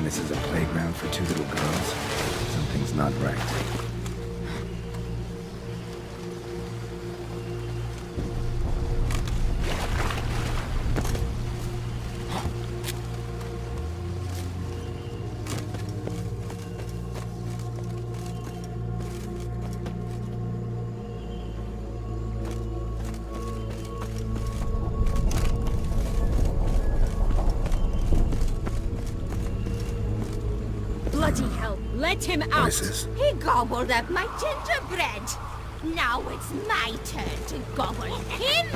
And this is a playground for two little girls? Something's not right. Bloody hell, let him out! Voices. He gobbled up my gingerbread. Now it's my turn to gobble him.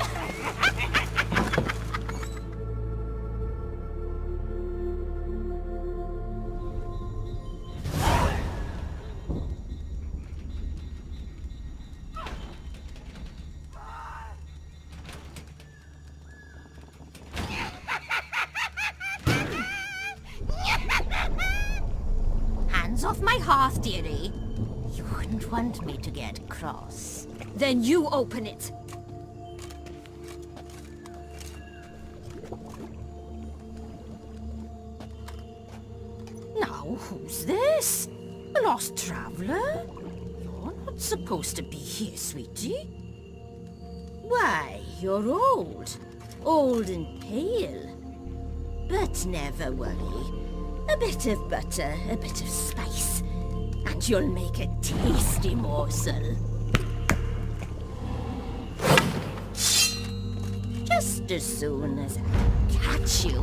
Hands off my hearth, dearie. You wouldn't want me to get cross. Then you open it! Now, who's this? A lost traveler? You're not supposed to be here, sweetie. Why, you're old. Old and pale. But never worry. A bit of butter, a bit of spice, and you'll make a tasty morsel. Just as soon as I catch you.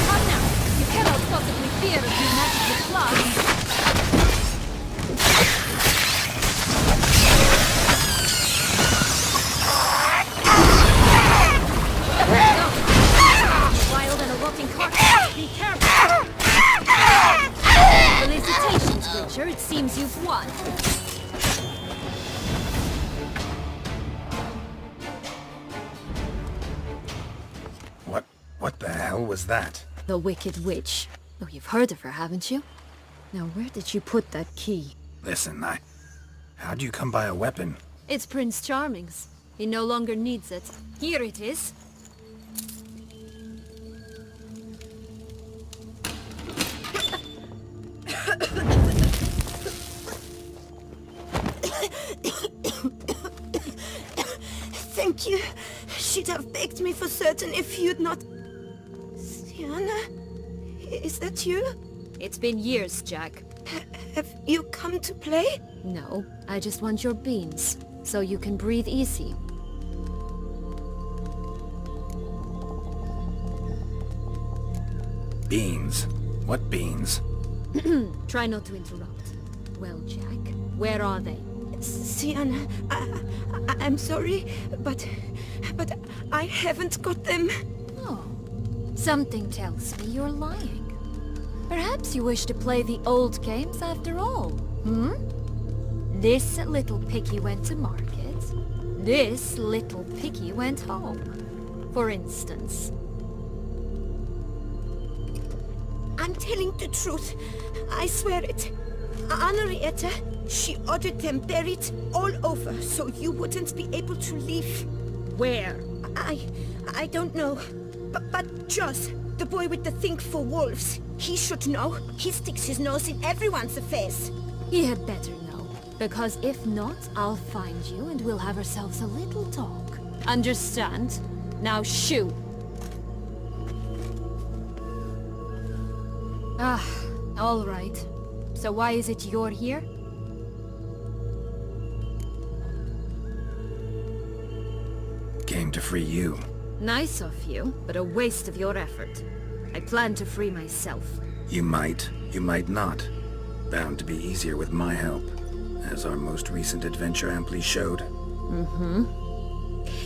Come now! You cannot possibly fear a few magical claws! Wild and a rotting carcass! Be careful! Felicitations, Witcher. It seems you've won. What the hell was that? The Wicked Witch. Oh, you've heard of her, haven't you? Now, where did you put that key? Listen, how'd you come by a weapon? It's Prince Charming's. He no longer needs it. Here it is. Thank you. She'd have begged me for certain if you'd not... Sienna? Is that you? It's been years, Jack. Have you come to play? No, I just want your beans, so you can breathe easy. Beans? What beans? Try not to interrupt. Well, Jack, where are they? Sienna, I'm sorry, but I haven't got them. Oh, something tells me you're lying. Perhaps you wish to play the old games after all, hmm? This little piggy went to market. This little piggy went home, for instance. I'm telling the truth. I swear it. Henrietta, she ordered them buried all over, so you wouldn't be able to leave. Where? I don't know. But Joss, the boy with the thing for wolves, he should know. He sticks his nose in everyone's affairs. He had better know, because if not, I'll find you and we'll have ourselves a little talk. Understand? Now shoo! Ah, all right. So why is it you're here? Came to free you. Nice of you, but a waste of your effort. I plan to free myself. You might not. Bound to be easier with my help, as our most recent adventure amply showed.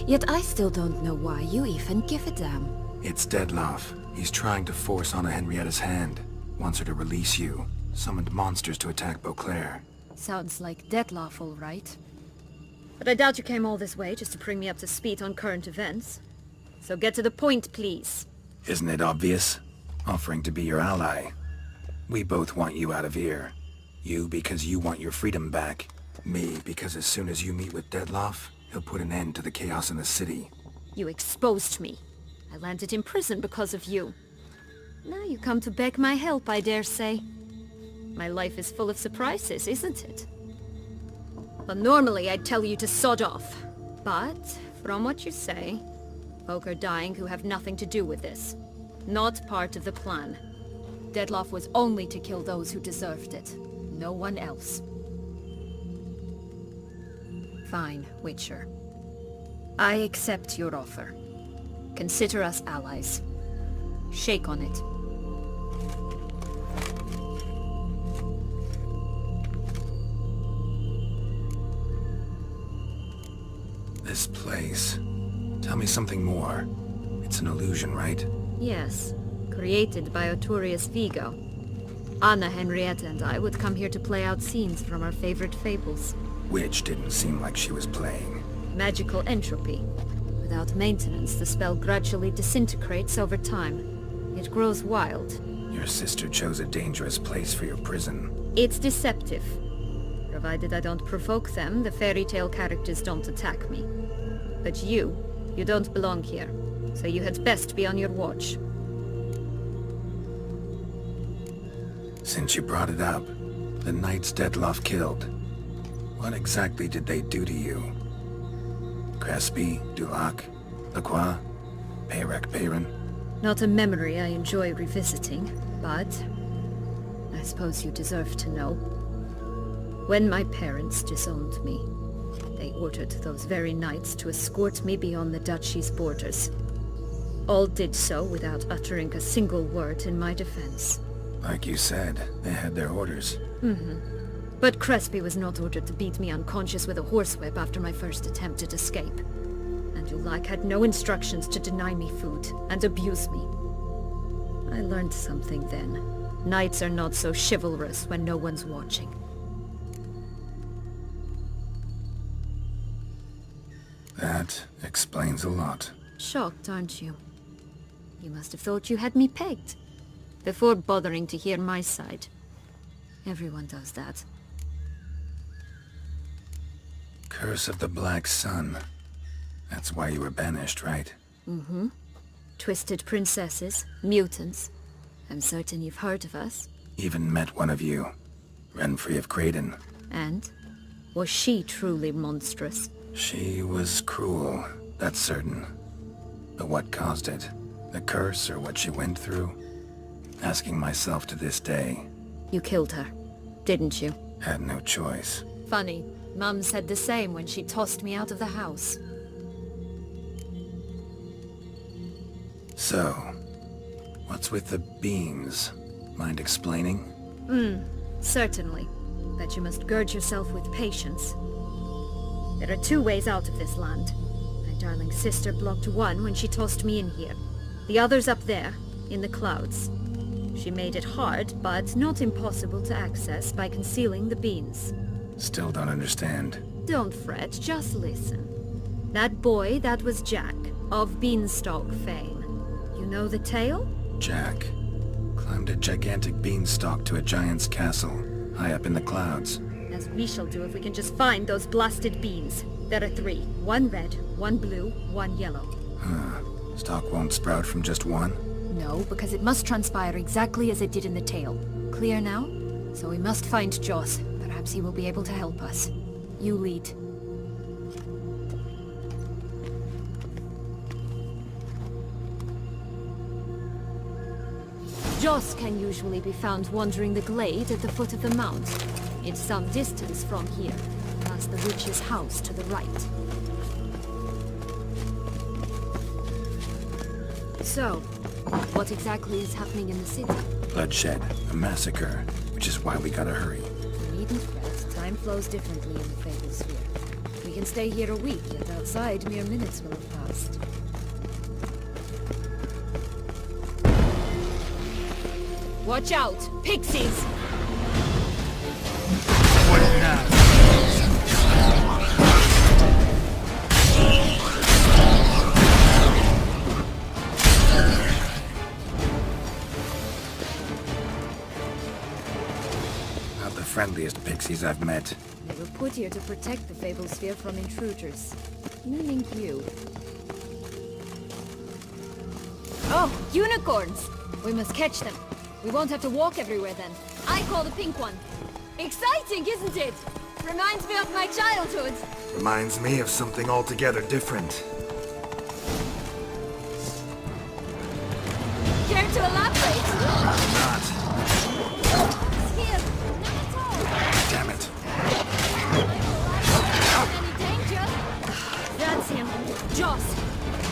Yet I still don't know why you even give a damn. It's Dettlaff. He's trying to force Anna Henrietta's hand. Wants her to release you. Summoned monsters to attack Beauclair. Sounds like Dettlaff, all right. But I doubt you came all this way just to bring me up to speed on current events. So get to the point, please. Isn't it obvious? Offering to be your ally. We both want you out of here. You because you want your freedom back, Me, because as soon as you meet with Dettlaff, he'll put an end to the chaos in the city. You exposed me. I landed in prison because of you. Now you come to beg my help, I dare say. My life is full of surprises, isn't it? Well, normally I'd tell you to sod off. But, from what you say, folk are dying who have nothing to do with this. Not part of the plan. Dettlaff was only to kill those who deserved it. No one else. Fine, Witcher. I accept your offer. Consider us allies. Shake on it. This place. Tell me something more. It's an illusion, right? Yes, created by Arturius Vigo. Anna, Henrietta, and I would come here to play out scenes from our favorite fables. Which didn't seem like she was playing. Magical entropy. Without maintenance, the spell gradually disintegrates over time. It grows wild. Your sister chose a dangerous place for your prison. It's deceptive. Provided I don't provoke them, the fairy tale characters don't attack me. But you don't belong here, so you had best be on your watch. Since you brought it up, the knights Dettlaff killed. What exactly did they do to you? Crespi, Dulac, Lacroix, Peyrac Peyran? Not a memory I enjoy revisiting, but I suppose you deserve to know. When my parents disowned me, they ordered those very knights to escort me beyond the duchy's borders. All did so without uttering a single word in my defense. Like you said, they had their orders. But Crespi was not ordered to beat me unconscious with a horsewhip after my first attempt at escape. And Dulac had no instructions to deny me food and abuse me. I learned something then. Knights are not so chivalrous when no one's watching. That explains a lot. Shocked, aren't you? You must have thought you had me pegged. Before bothering to hear my side. Everyone does that. Curse of the Black Sun. That's why you were banished, right? Twisted princesses, mutants. I'm certain you've heard of us. Even met one of you. Renfri of Craden. And? Was she truly monstrous? She was cruel, that's certain. But what caused it? The curse or what she went through? Asking myself to this day. You killed her, didn't you? Had no choice. Funny. Mum said the same when she tossed me out of the house. So, what's with the beans? Mind explaining? Certainly. But you must gird yourself with patience. There are two ways out of this land. My darling sister blocked one when she tossed me in here. The other's up there, in the clouds. She made it hard, but not impossible to access by concealing the beans. Still don't understand. Don't fret, just listen. That boy, that was Jack, of Beanstalk fame. You know the tale? Jack climbed a gigantic beanstalk to a giant's castle, high up in the clouds. As we shall do if we can just find those blasted beans. There are 3. 1 red, 1 blue, 1 yellow. Stalk won't sprout from just one? No, because it must transpire exactly as it did in the tale. Clear now? So we must find Joss. Perhaps he will be able to help us. You lead. Joss can usually be found wandering the glade at the foot of the mount. It's some distance from here, past the witch's house to the right. So, what exactly is happening in the city? Bloodshed, a massacre, which is why we gotta hurry. You needn't fret. Time flows differently in the Fable Sphere. We can stay here a week, yet outside mere minutes will have passed. Watch out! Pixies! Not the friendliest pixies species I've met. They were put here to protect the Fableспhere from intruders. Meaning you. Oh, unicorns! We must catch them. We won't have to walk everywhere then. I call the pink one. Exciting, isn't it? Reminds me of my childhood. Reminds me of something altogether different. Care to elaborate? Not. It's here. Not at all. Damn it. Any danger? That's him. Joss.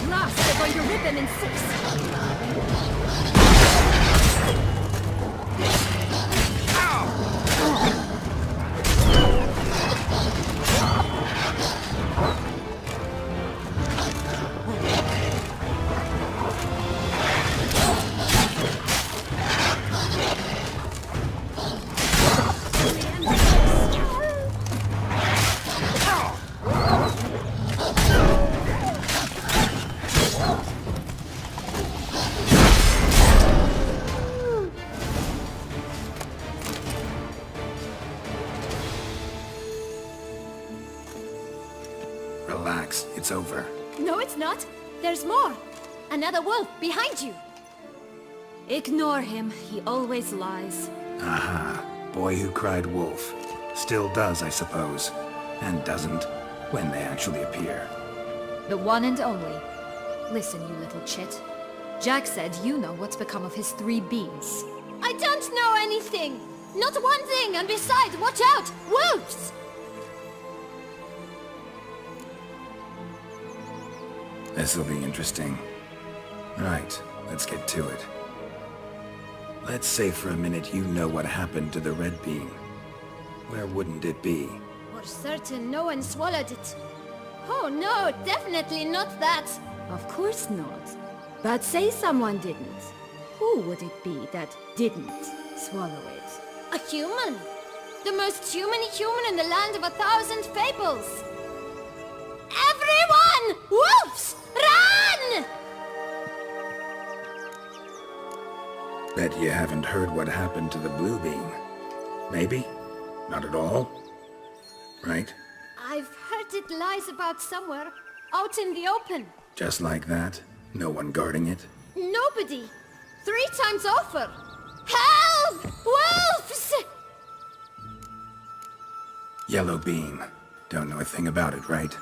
Blast, they're going to rip him in six. Relax, it's over. No, it's not. There's more. Another wolf behind you. Ignore him. He always lies. Aha. Boy who cried wolf. Still does, I suppose. And doesn't, when they actually appear. The one and only. Listen, you little chit. Jack said you know what's become of his 3 beams. I don't know anything! Not one thing, and besides, watch out! Wolves! This'll be interesting. Right, let's get to it. Let's say for a minute you know what happened to the red beam. Where wouldn't it be? For certain, no one swallowed it. Oh no, definitely not that. Of course not. But say someone didn't. Who would it be that didn't swallow it? A human. The most human in the land of 1,000 fables. Everyone! Wolves! Run! Bet you haven't heard what happened to the blue beam. Maybe? Not at all? Right? I've heard it lies about somewhere, out in the open. Just like that? No one guarding it? Nobody. 3 times over. Help! Wolves! Yellow beam. Don't know a thing about it, right?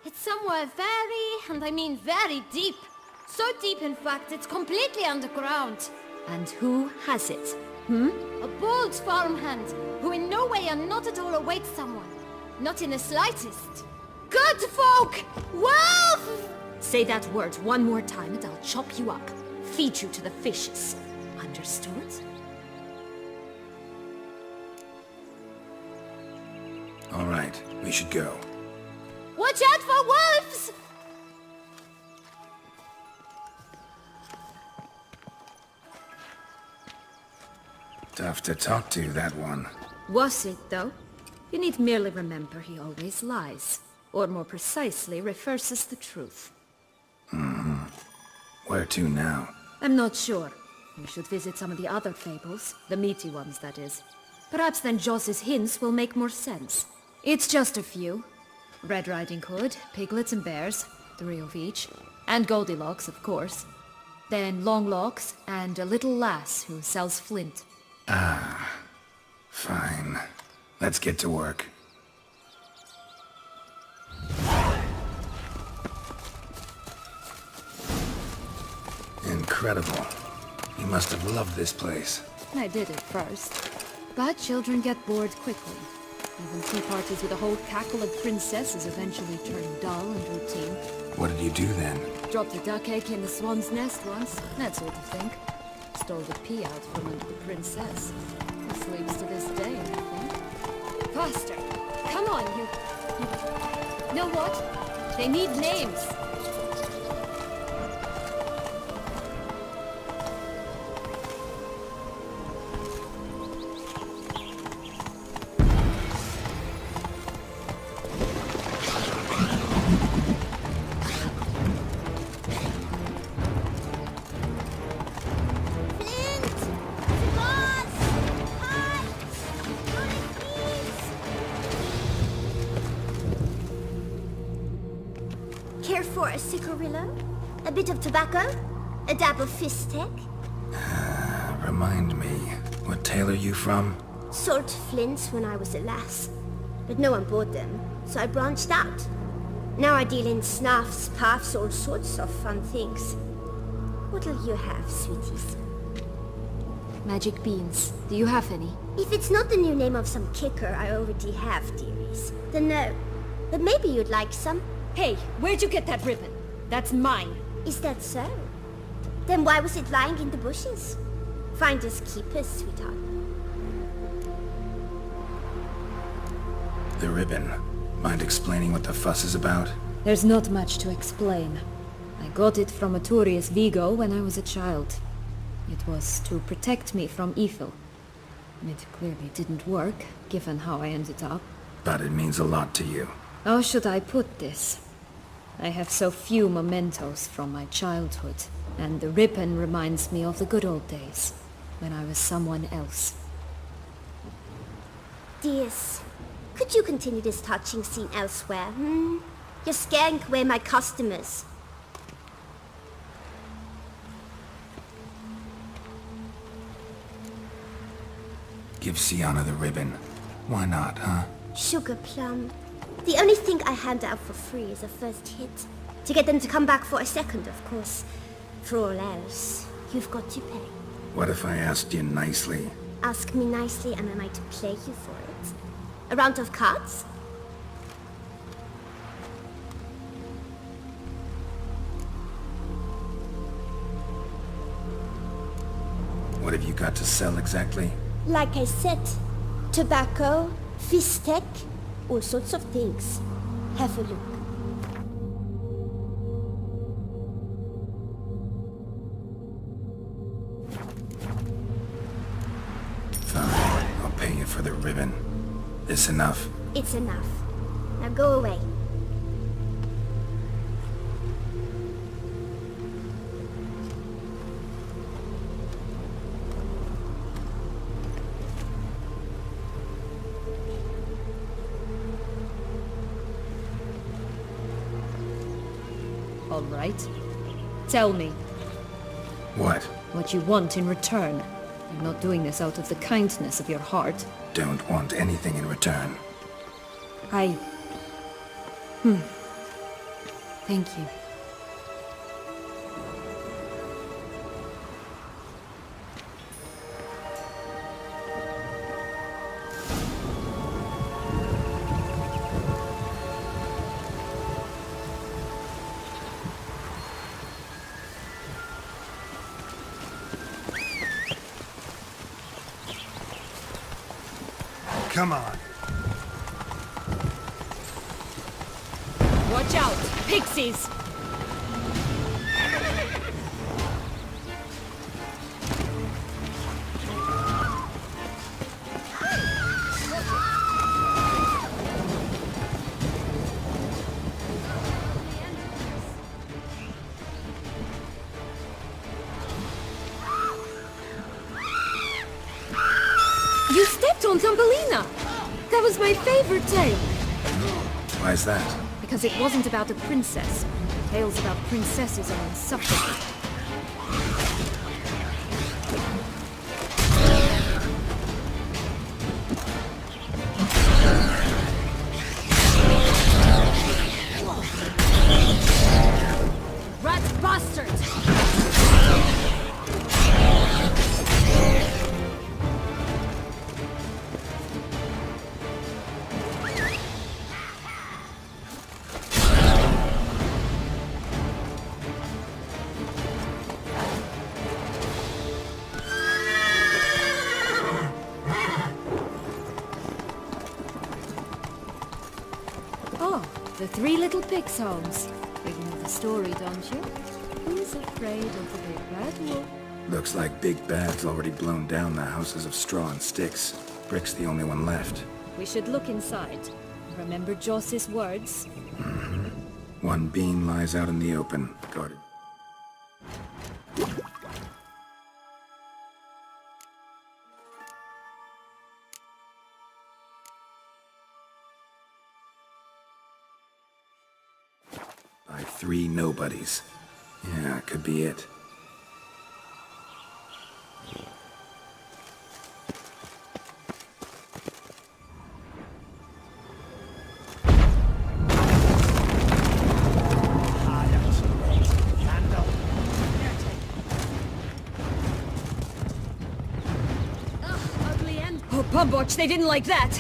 It's somewhere very, and I mean very deep. So deep, in fact, it's completely underground. And who has it? A bold farmhand, who in no way and not at all awaits someone. Not in the slightest. Good folk! Wolf! Say that word one more time and I'll chop you up. Feed you to the fishes. Understood? All right, we should go. Watch out for wolves! Tough to talk to, that one. Was it, though? You need merely remember he always lies. Or more precisely, reverses the truth. Where to now? I'm not sure. We should visit some of the other fables. The meaty ones, that is. Perhaps then Joss's hints will make more sense. It's just a few. Red Riding Hood, piglets and bears, 3 of each. And Goldilocks, of course. Then Longlocks, and a little lass who sells flint. Fine. Let's get to work. Incredible. You must have loved this place. I did at first. But children get bored quickly. Even tea parties with a whole cackle of princesses eventually turn dull and routine. What did you do then? Dropped a duck egg in the swan's nest once, that sort of thing. Stole the pea out from under the princess. He sleeps to this day, I think. Faster! Come on, you... Know what? They need names. Flint! Boss! Hi! for a cigarillo? A bit of tobacco? A dab of fistek? Remind me, what tale are you from? Sold flints when I was a lass. But no one bought them, so I branched out. Now I deal in snuffs, puffs, all sorts of fun things. What'll you have, sweeties? Magic beans. Do you have any? If it's not the new name of some kicker I already have, dearies, then no. But maybe you'd like some. Hey, where'd you get that ribbon? That's mine. Is that so? Then why was it lying in the bushes? Finders keepers, sweetheart. The ribbon. Mind explaining what the fuss is about? There's not much to explain. I got it from Aturius Vigo when I was a child. It was to protect me from evil. It clearly didn't work, given how I ended up. But it means a lot to you. How should I put this? I have so few mementos from my childhood, and the ribbon reminds me of the good old days, when I was someone else. Dears, could you continue this touching scene elsewhere, hmm? You're scaring away my customers. Give Sienna the ribbon. Why not, huh? Sugar plum. The only thing I hand out for free is a first hit. To get them to come back for a second, of course. For all else, you've got to pay. What if I asked you nicely? Ask me nicely and I might play you for it. A round of cards? What have you got to sell exactly? Like I said, tobacco, fistek, all sorts of things. Have a look. Fine, I'll pay you for the ribbon. This enough? It's enough. Now go away. All right. Tell me What? what you want in return. You're not doing this out of the kindness of your heart. Don't want anything in return. I... Thank you. Come on. Watch out! Pixies! You stepped on Thumbelina! That was my favorite tale! Why's that? Because it wasn't about a princess. Tales about princesses are insufferable. Rat bastard! Oh, the Three Little Pigs homes. You know the story, don't you? Who's afraid of the big bad wolf? Looks like Big Bad's already blown down the houses of straw and sticks. Brick's the only one left. We should look inside. Remember Joss's words? One beam lies out in the open, guarded. By 3 nobodies. Yeah, could be it. Oh, Pumbotch, they didn't like that!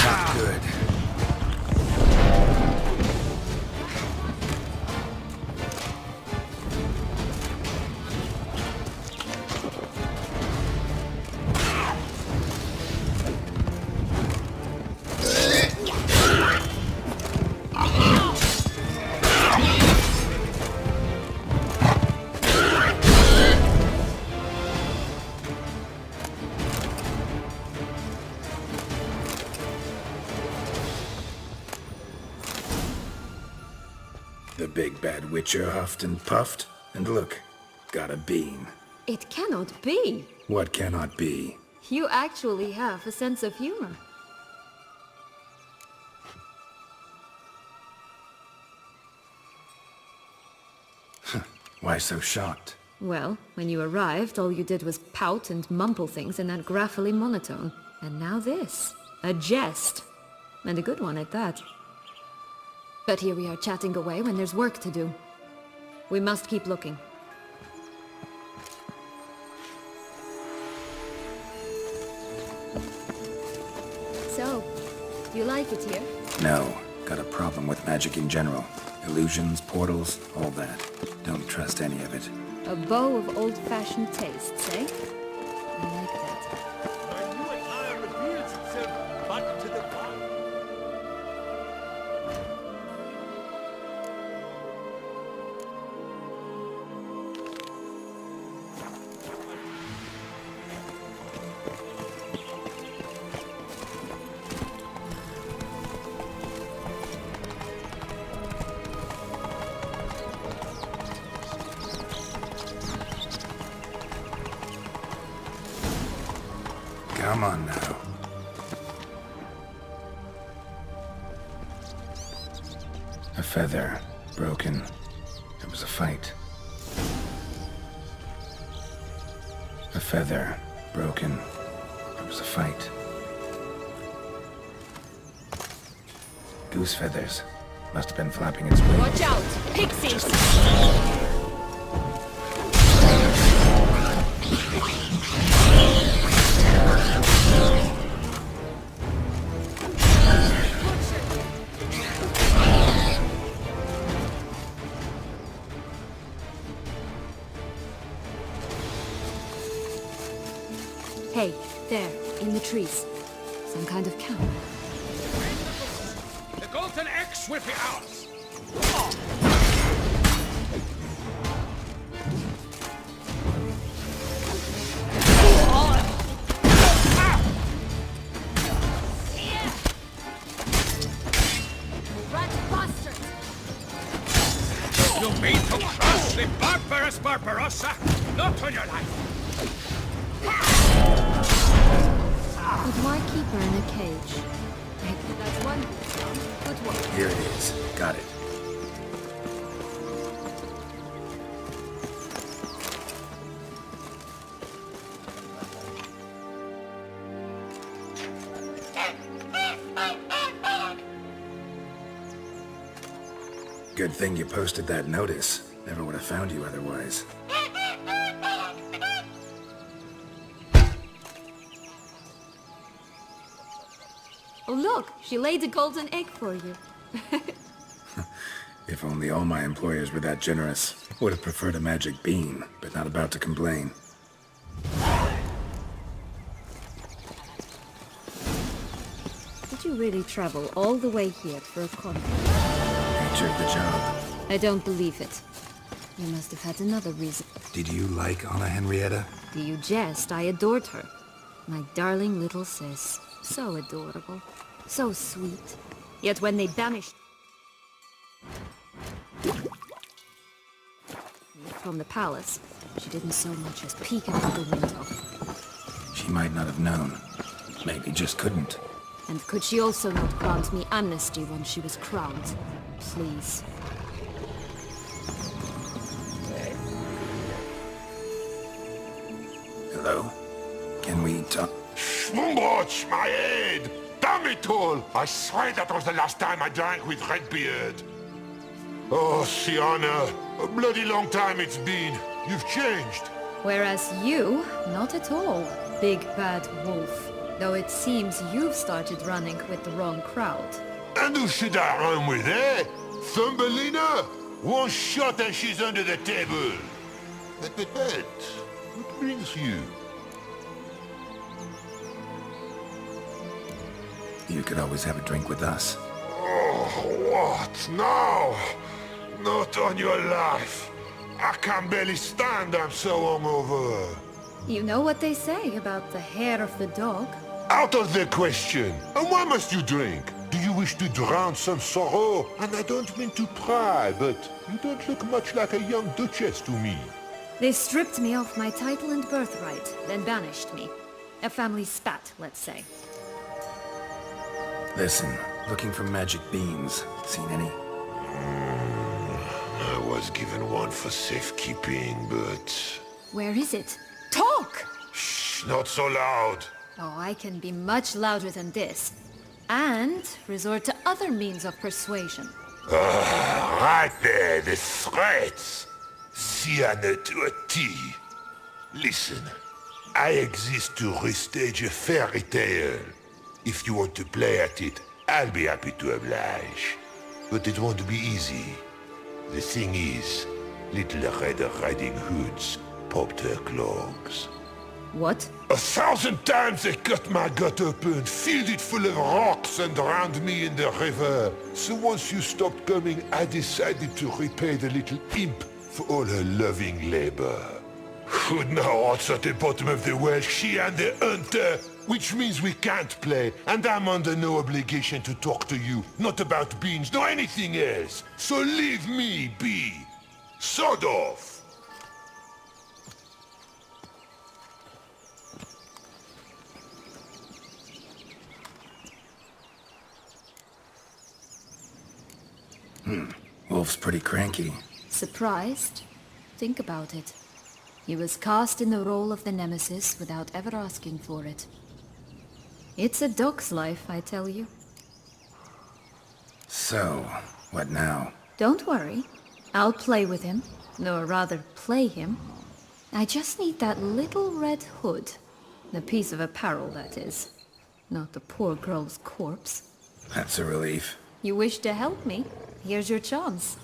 Not good. The big bad witcher huffed and puffed, and look, got a bean. It cannot be! What cannot be? You actually have a sense of humor. Why so shocked? Well, when you arrived, all you did was pout and mumble things in that graphily monotone. And now this. A jest. And a good one at that. But here we are chatting away when there's work to do. We must keep looking. So, you like it here? No, got a problem with magic in general. Illusions, portals, all that. Don't trust any of it. A bow of old-fashioned tastes, eh? I like that. A new attire reveals itself back to the dawn. Come on now. A feather, broken. It was a fight. A feather, broken. It was a fight. Goose feathers. Must have been flapping its wings. Watch out! Pixies! Hey, there, in the trees. Some kind of camp. The golden axe will be ours. You mean to crush the barbarous Barbarossa? Not on your life. But why keep her in a cage? That's one good one. Here it is. Got it. Good thing you posted that notice. Never would have found you otherwise. Oh look, she laid a golden egg for you. If only all my employers were that generous. Would have preferred a magic bean, but not about to complain. Did you really travel all the way here for a conference? Nature of the job. I don't believe it. You must have had another reason. Did you like Anna Henrietta? Do you jest? I adored her. My darling little sis. So adorable. So sweet. Yet when they banished me from the palace, she didn't so much as peek out the window. She might not have known. Maybe just couldn't. And could she also not grant me amnesty when she was crowned? Please. Hello? Can we talk? Schmumbroch, my head! Damn it all! I swear that was the last time I drank with Redbeard. Oh, Sienna, a bloody long time it's been. You've changed. Whereas you, not at all, big bad wolf. Though it seems you've started running with the wrong crowd. And who should I run with, eh? Thumbelina? One shot and she's under the table. But, what brings you? You could always have a drink with us. Oh, what now? Not on your life. I can barely stand, I'm so hungover. You know what they say about the hair of the dog? Out of the question. And why must you drink? Do you wish to drown some sorrow? And I don't mean to pry, but you don't look much like a young duchess to me. They stripped me of my title and birthright, then banished me. A family spat, let's say. Listen, looking for magic beans. Seen any? I was given one for safekeeping, but... Where is it? Talk! Shh, not so loud. Oh, I can be much louder than this. And resort to other means of persuasion. Right there, the threats. Sienna to a T. Listen, I exist to restage a fairy tale. If you want to play at it, I'll be happy to oblige. But it won't be easy. The thing is, Little Red Riding Hoods popped her clogs. What? 1,000 times they cut my gut open, filled it full of rocks and drowned me in the river. So once you stopped coming, I decided to repay the little imp for all her loving labor. Who now rots at the bottom of the well, she and the hunter, which means we can't play, and I'm under no obligation to talk to you, not about beans, nor anything else. So leave me be. Sod off. Wolf's pretty cranky. Surprised? Think about it. He was cast in the role of the Nemesis without ever asking for it. It's a dog's life, I tell you. So, what now? Don't worry. I'll play with him. Or rather, play him. I just need that little red hood. The piece of apparel, that is. Not the poor girl's corpse. That's a relief. You wish to help me? Here's your chance.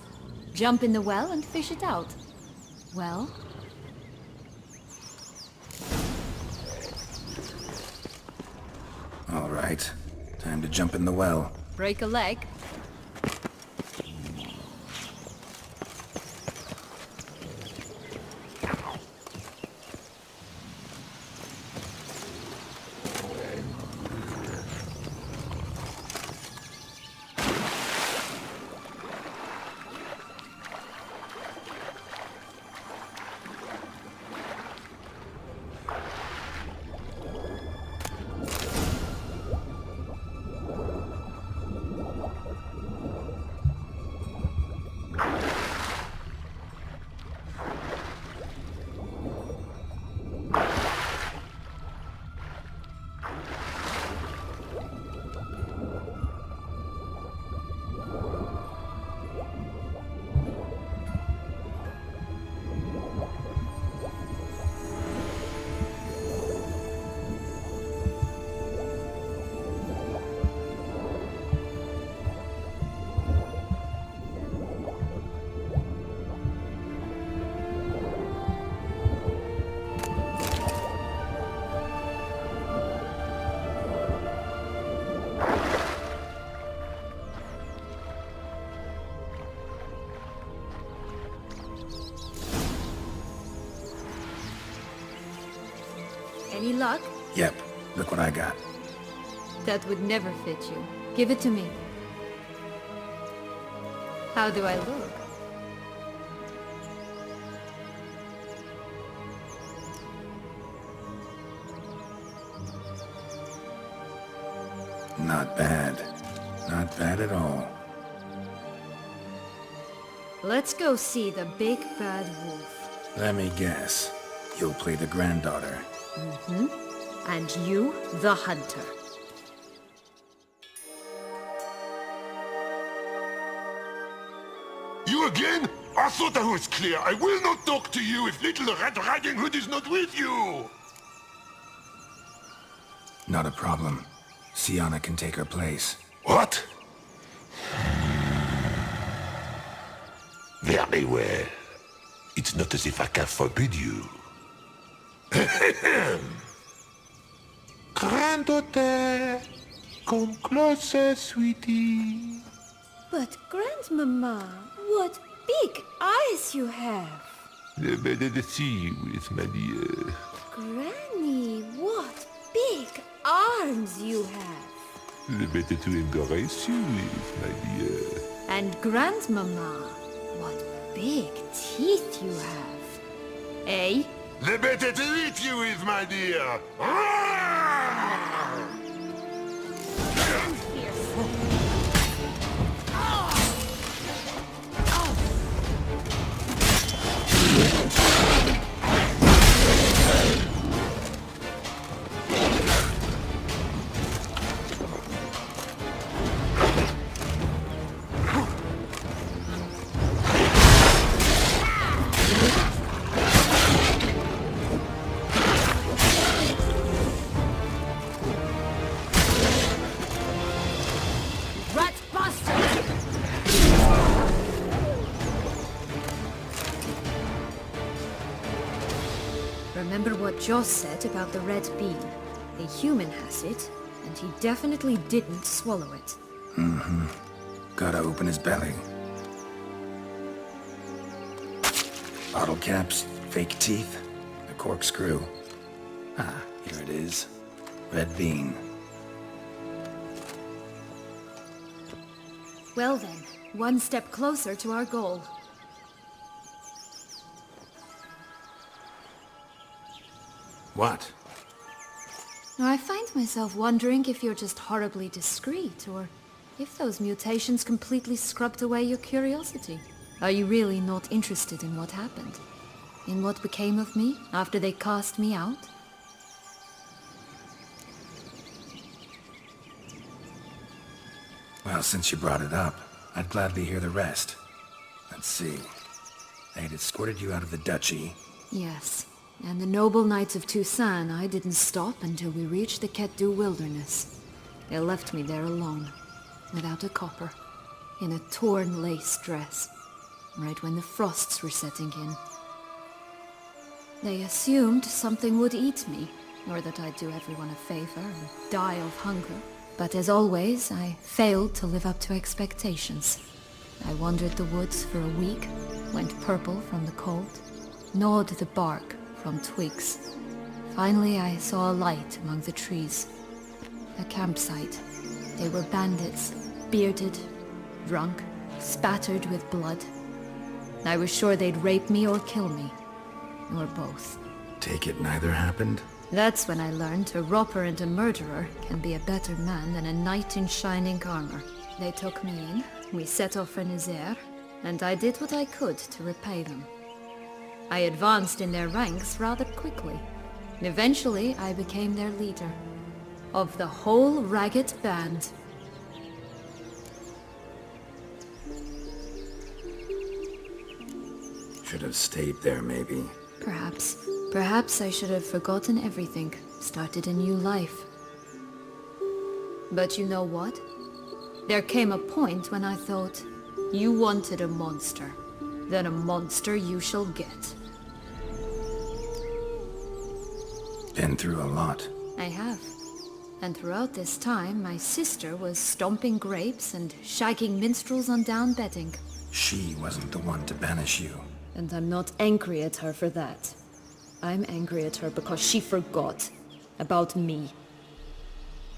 Jump in the well and fish it out. Well? All right. Time to jump in the well. Break a leg? Any luck? Yep, look what I got. That would never fit you. Give it to me. How do I look? Not bad. Not bad at all. Let's go see the big bad wolf. Let me guess. You'll play the granddaughter. And you, the hunter. You again? I thought I was clear. I will not talk to you if little Red Riding Hood is not with you! Not a problem. Sienna can take her place. What? Very well. It's not as if I can forbid you. Granddaughter, come closer, sweetie. But Grandmama, what big eyes you have! The better to see you with, my dear. Granny, what big arms you have! The better to embrace you with, my dear. And Grandmama, what big teeth you have. Eh? The better to eat you with, my dear. Rat bastard! Remember what Joss said about the red bean? A human has it, and he definitely didn't swallow it. Gotta open his belly. Bottle caps, fake teeth, a corkscrew. Ah, here it is. Red bean. Well then, one step closer to our goal. What? Now, I find myself wondering if you're just horribly discreet, or if those mutations completely scrubbed away your curiosity. Are you really not interested in what happened? In what became of me after they cast me out? Well, since you brought it up, I'd gladly hear the rest. Let's see. They'd escorted you out of the duchy. Yes, and the noble knights of Toussaint, I didn't stop until we reached the Ketdu wilderness. They left me there alone, without a copper, in a torn lace dress, right when the frosts were setting in. They assumed something would eat me, or that I'd do everyone a favor and die of hunger. But as always, I failed to live up to expectations. I wandered the woods for a week, went purple from the cold, gnawed the bark from twigs. Finally, I saw a light among the trees. A campsite. They were bandits, bearded, drunk, spattered with blood. I was sure they'd rape me or kill me, or both. Take it neither happened? That's when I learned a robber and a murderer can be a better man than a knight in shining armor. They took me in, we set off for Nazaire, and I did what I could to repay them. I advanced in their ranks rather quickly. Eventually, I became their leader. Of the whole ragged band. Should have stayed there, maybe. Perhaps. Perhaps I should have forgotten everything, started a new life. But you know what? There came a point when I thought, you wanted a monster. Then a monster you shall get. Been through a lot. I have. And throughout this time, my sister was stomping grapes and shagging minstrels on down bedding. She wasn't the one to banish you. And I'm not angry at her for that. I'm angry at her because she forgot. About me.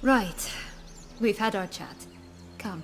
Right. We've had our chat. Come.